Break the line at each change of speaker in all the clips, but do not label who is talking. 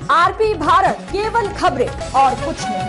RP Bharat, केवल खबरें और कुछ नहीं।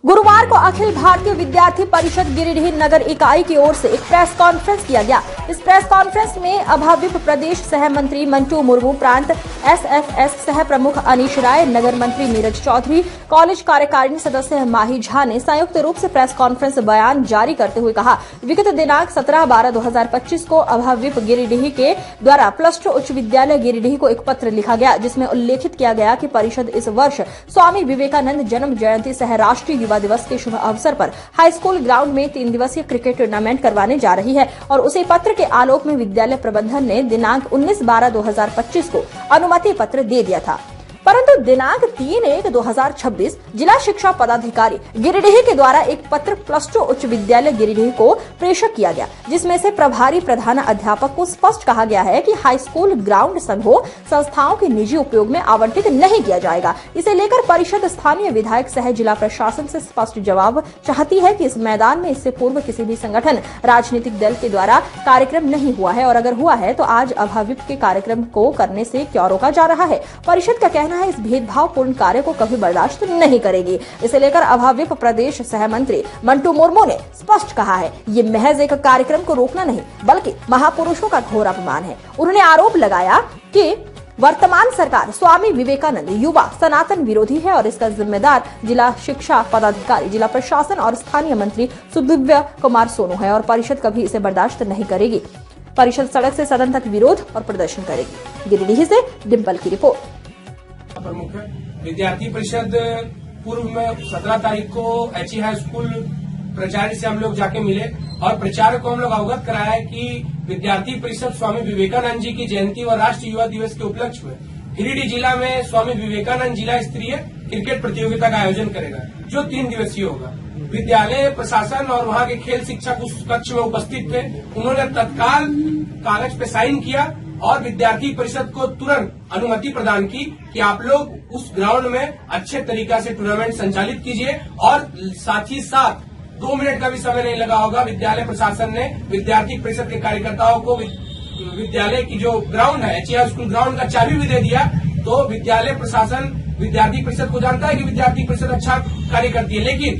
गुरुवार को अखिल भारतीय विद्यार्थी परिषद गिरिडीह नगर इकाई की ओर से एक प्रेस कॉन्फ्रेंस किया गया। इस प्रेस कॉन्फ्रेंस में अभाविप प्रदेश सह मंत्री मंटू मुर्मू, प्रांत एसएफएस सह प्रमुख अनीश राय, नगर मंत्री नीरज चौधरी, कॉलेज कार्यकारिणी सदस्य माही झा ने संयुक्त रूप से प्रेस कॉन्फ्रेंस बयान जारी करते हुए कहा, विगत दिनांक 17/12/2025 को अभाविप गिरिडीह के द्वारा +2 उच्च विद्यालय गिरिडीह को एक पत्र लिखा गया, जिसमें उल्लेखित किया गया कि परिषद इस वर्ष स्वामी विवेकानंद जन्म जयंती सह राष्ट्रीय युवा दिवस के शुभ अवसर पर हाई स्कूल ग्राउंड में 3 दिवसीय क्रिकेट टूर्नामेंट करवाने जा रही है और उसी पत्र के आलोक में विद्यालय प्रबंधन ने दिनांक 19/12/2025 को अनुमति पत्र दे दिया था। परंतु दिनांक 3/1/2026 जिला शिक्षा पदाधिकारी गिरिडीह के द्वारा एक पत्र +2 उच्च विद्यालय गिरिडीह को प्रेषक किया गया, जिसमें से प्रभारी प्रधान अध्यापक को स्पष्ट कहा गया है कि हाई स्कूल ग्राउंड संघों संस्थाओं के निजी उपयोग में आवंटित नहीं किया जाएगा। इसे लेकर परिषद स्थानीय विधायक सह जिला प्रशासन से स्पष्ट जवाब चाहती है कि इस मैदान में इससे पूर्व किसी भी संगठन, राजनीतिक दल के द्वारा कार्यक्रम नहीं हुआ है और अगर हुआ है तो आज अभाविप के कार्यक्रम को करने से क्यों रोका जा रहा है। परिषद का कहना है इस भेदभावपूर्ण कार्य को कभी बर्दाश्त नहीं करेगी। इसे लेकर अभाविप प्रदेश सह मंत्री मंटू मुर्मू ने स्पष्ट कहा है, ये महज एक कार्यक्रम को रोकना नहीं बल्कि महापुरुषों का घोर अपमान है। उन्होंने आरोप लगाया कि वर्तमान सरकार स्वामी विवेकानंद युवा सनातन विरोधी है और इसका जिम्मेदार जिला शिक्षा पदाधिकारी, जिला प्रशासन और स्थानीय मंत्री सुदिव्य कुमार सोनू है और परिषद कभी इसे बर्दाश्त नहीं करेगी। परिषद सड़क से सदन तक विरोध और प्रदर्शन करेगी। गिरिडीह से डिम्पल की रिपोर्ट।
प्रमुख विद्यार्थी परिषद पूर्व में 17 तारीख को एचई हाई स्कूल प्राचार्य से हम लोग जाके मिले और प्रचारक को हम लोग अवगत कराया कि विद्यार्थी परिषद स्वामी विवेकानंद जी की जयंती और राष्ट्रीय युवा दिवस के उपलक्ष्य में गिरिडीह जिला में स्वामी विवेकानंद जिला स्तरीय क्रिकेट प्रतियोगिता का आयोजन करेगा, जो 3 दिवसीय होगा। विद्यालय प्रशासन और वहाँ के खेल शिक्षक उस कक्ष में उपस्थित थे। उन्होंने तत्काल कागज पे साइन किया और विद्यार्थी परिषद को तुरंत अनुमति प्रदान की कि आप लोग उस ग्राउंड में अच्छे तरीका से टूर्नामेंट संचालित कीजिए और साथ ही साथ 2 मिनट का भी समय नहीं लगा होगा। विद्यालय प्रशासन ने विद्यार्थी परिषद के कार्यकर्ताओं को विद्यालय की जो ग्राउंड है एचई स्कूल ग्राउंड का चाबी भी दे दिया। तो विद्यालय प्रशासन विद्यार्थी परिषद को जानता है कि विद्यार्थी परिषद अच्छा कार्य करती है, लेकिन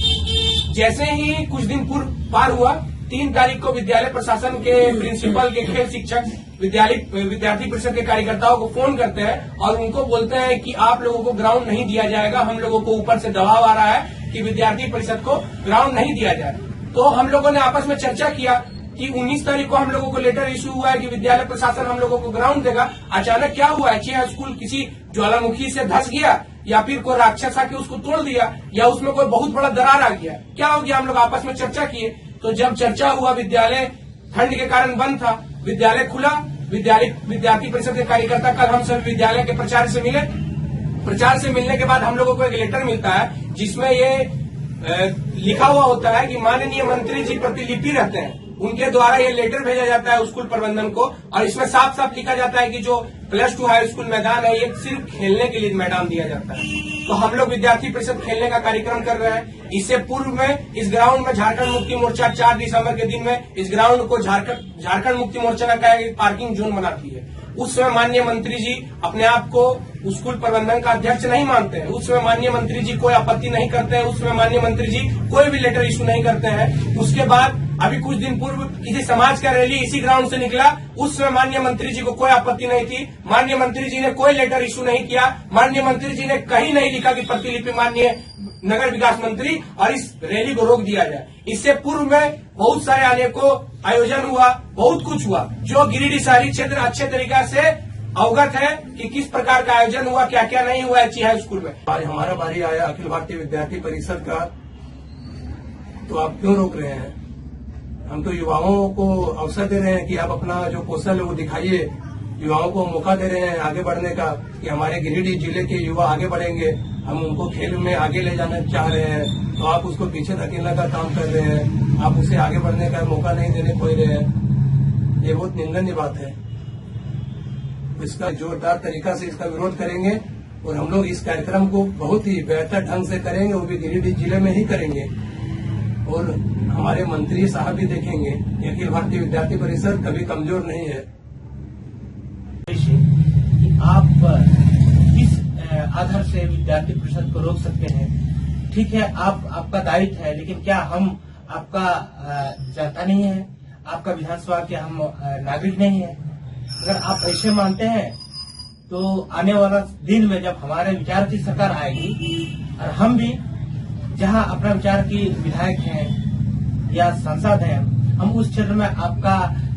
जैसे ही कुछ दिन पूर्व पार हुआ 3 तारीख को विद्यालय प्रशासन के प्रिंसिपल के खेल शिक्षक विद्यार्थी परिषद के कार्यकर्ताओं को फोन करते हैं और उनको बोलते हैं कि आप लोगों को ग्राउंड नहीं दिया जाएगा, हम लोगों को ऊपर से दबाव आ रहा है कि विद्यार्थी परिषद को ग्राउंड नहीं दिया जाए। तो हम लोगों ने आपस में चर्चा किया कि 19 तारीख को हम लोगों को लेटर इश्यू हुआ है कि विद्यालय प्रशासन हम लोगों को ग्राउंड देगा। अचानक क्या हुआ, एचई हाई स्कूल किसी ज्वालामुखी से धंस गया या फिर कोई राक्षस आके उसको तोड़ दिया या उसमें कोई बहुत बड़ा दरार आ गया, क्या हो गया? हम लोग आपस में चर्चा किए। तो जब चर्चा हुआ, विद्यालय ठंड के कारण बंद था, विद्यालय खुला। विद्यार्थी परिषद के कार्यकर्ता कल हम सभी विद्यालय के प्राचार्य से मिले। प्राचार्य से मिलने के बाद हम लोगों को एक लेटर मिलता है जिसमें ये लिखा हुआ होता है कि माननीय मंत्री जी प्रतिलिपि रहते हैं, उनके द्वारा ये लेटर भेजा जाता है स्कूल प्रबंधन को और इसमें साफ साफ लिखा जाता है कि जो +2 हाई स्कूल मैदान है ये सिर्फ खेलने के लिए मैदान दिया जाता है। तो हम लोग विद्यार्थी परिषद खेलने का कार्यक्रम कर रहे हैं। इससे पूर्व में इस ग्राउंड में झारखंड मुक्ति मोर्चा 4 दिसंबर के दिन में इस ग्राउंड को झारखंड मुक्ति मोर्चा का पार्किंग जोन बनाती है। उस समय माननीय मंत्री जी अपने आप को स्कूल प्रबंधन का अध्यक्ष नहीं मानते हैं। उस समय माननीय मंत्री जी कोई आपत्ति नहीं करते हैं। उस समय माननीय मंत्री जी कोई भी लेटर इशू नहीं करते हैं। उसके बाद अभी कुछ दिन पूर्व किसी समाज का रैली इसी ग्राउंड से निकला, उस समय माननीय मंत्री जी को कोई आपत्ति नहीं थी। माननीय मंत्री जी ने कोई लेटर इशू नहीं किया। माननीय मंत्री जी ने कहीं नहीं लिखा कि प्रतिलिपि माननीय नगर विकास मंत्री और इस रैली को रोक दिया जाए। इससे पूर्व में बहुत सारे अनेकों आयोजन हुआ, बहुत कुछ हुआ, जो गिरिडीह शहरी क्षेत्र अच्छे तरीका से अवगत है कि किस प्रकार का आयोजन हुआ, क्या क्या नहीं हुआ एचई हाई स्कूल में।
आज हमारा बारी आया अखिल भारतीय विद्यार्थी परिषद का, तो आप क्यों रोक रहे हैं? हम तो युवाओं को अवसर दे रहे हैं कि आप अपना जो कौशल है वो दिखाइए। युवाओं को मौका दे रहे हैं आगे बढ़ने का कि हमारे गिरिडीह जिले के युवा आगे बढ़ेंगे, हम उनको खेल में आगे ले जाना चाह रहे हैं, तो आप उसको पीछे धकेलने का काम कर रहे हैं, आप उसे आगे बढ़ने का मौका नहीं देने को रहे हैं। ये बहुत निंदनीय बात है। इसका जोरदार तरीका से इसका विरोध करेंगे और हम लोग इस कार्यक्रम को बहुत ही बेहतर ढंग से करेंगे, वो भी गिरिडीह जिले में ही करेंगे। और हमारे मंत्री साहब भी देखेंगे कि अखिल भारतीय विद्यार्थी परिषद कभी कमजोर नहीं है।
कि आप किस आधार से विद्यार्थी परिषद को रोक सकते हैं? ठीक है, आपका दायित्व है, लेकिन क्या हम आपका जनता नहीं है? आपका विधानसभा के हम नागरिक नहीं है? अगर आप ऐसे मानते हैं तो आने वाला दिन में जब हमारे विचार की सरकार आएगी और हम भी जहां अपना विचार की विधायक हैं या सांसद हैं, हम उस क्षेत्र में आपका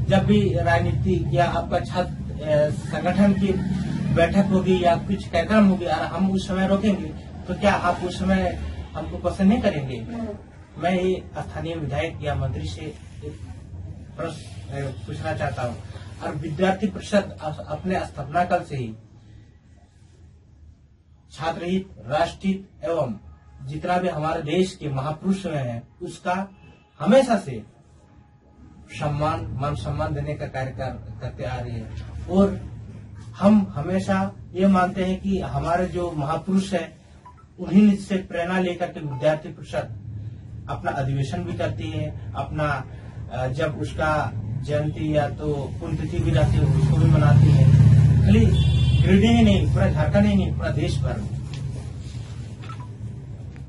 जब भी राजनीति या आपका छात्र संगठन की बैठक होगी या कुछ कार्यक्रम होगी और हम उस समय रोकेंगे, तो क्या आप उस समय हमको पसंद नहीं करेंगे? मैं ये स्थानीय विधायक या मंत्री से एक प्रश्न पूछना चाहता हूँ। और विद्यार्थी परिषद अपने स्थापना काल से ही छात्र हित, राष्ट्र हित एवं जितना भी हमारे देश के महापुरुष हुए हैं उसका हमेशा से सम्मान, मान सम्मान देने का कार्य करते आ रही है। और हम हमेशा ये मानते हैं कि हमारे जो महापुरुष है उन्हीं से प्रेरणा लेकर के विद्यार्थी परिषद अपना अधिवेशन भी करती है, अपना जब उसका जयंती या तो पुण्यतिथि भी रहती है उसको भी मनाती है। खाली गिरिडीह ही नहीं, पूरा झारखंड ही नहीं, पूरा देश भर में।